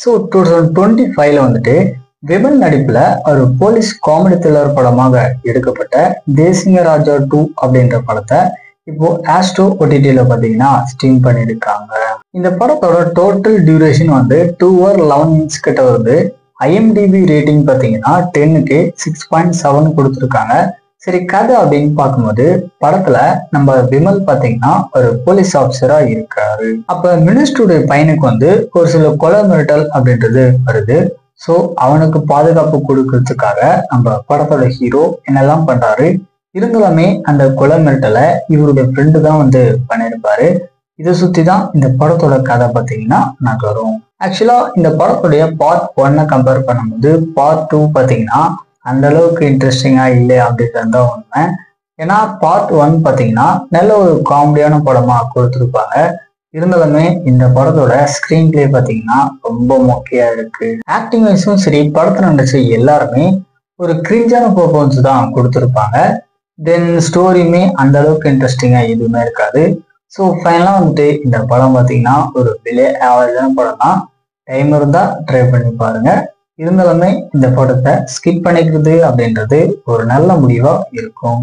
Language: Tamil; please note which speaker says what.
Speaker 1: ஸோ 2025 வந்துட்டு விமல் நடிப்புல ஒரு போலீஸ் காமெடி த்ரில்லர் படமாக எடுக்கப்பட்ட தேசிங்க ராஜா 2 அப்படின்ற படத்தை இப்போ ஆஸ்ட்ரோ OTT-ல பாத்தீங்கன்னா ஸ்ட்ரீம் பண்ணிருக்காங்க. இந்த படத்தோட டோட்டல் டியூரேஷன் வந்து 2 hour 11 minutes கிட்ட வருது. IMDb ரேட்டிங் பாத்தீங்கன்னா 10க்கு 6.7 கொடுத்துருக்காங்க. சரி, கதை அப்படின்னு பார்க்கும்போது படத்துல நம்ம விமல் பாத்தீங்கன்னா ஒரு போலீஸ் ஆஃபீஸரா இருக்காரு. அப்ப மினிஸ்டருடைய பையனுக்கு வந்து ஒரு சில கொலை மிரட்டல் அப்படின்றது வருது. ஸோ அவனுக்கு பாதுகாப்பு கொடுக்கறதுக்காக நம்ம படத்தோட ஹீரோ என்னெல்லாம் பண்றாரு. இருந்தாலுமே அந்த கொலை மிரட்டலை இவருடைய ஃப்ரெண்டு தான் வந்து பண்ணியிருப்பாரு. இதை சுத்தி தான் இந்த படத்தோட கதை பார்த்தீங்கன்னா நகரும். ஆக்சுவலா இந்த படத்துடைய பார்ட் 1 கம்பேர் பண்ணும்போது பார்ட் 2 பார்த்தீங்கன்னா அந்த அளவுக்கு இன்ட்ரெஸ்டிங்கா இல்லை அப்படின்றது தான் உண்மை. ஏன்னா பார்ட் 1 பார்த்தீங்கன்னா நல்ல ஒரு காமெடியான படமா கொடுத்துருப்பாங்க. இருந்தாலுமே இந்த படத்தோட ஸ்கிரீன் பிளே பார்த்தீங்கன்னா ரொம்ப மொக்கையா இருக்கு. ஆக்டிங் வைஸும் சரி, படத்துல நடிச்ச எல்லாருமே ஒரு கிரிஞ்சான பெர்ஃபார்மன்ஸ் தான் கொடுத்துருப்பாங்க. தென் ஸ்டோரியுமே அந்த அளவுக்கு இன்ட்ரெஸ்டிங்கா எதுவுமே இருக்காது. ஸோ ஃபைனலா வந்துட்டு இந்த படம் பார்த்தீங்கன்னா ஒரு பிலே ஆவரேஜான படம் தான். டைம் இருந்தா ட்ரை பண்ணி பாருங்க. இருந்தாலுமே இந்த படத்தை ஸ்கிப் பண்ணிக்கிறது அப்படின்றது ஒரு நல்ல முடிவா இருக்கும்.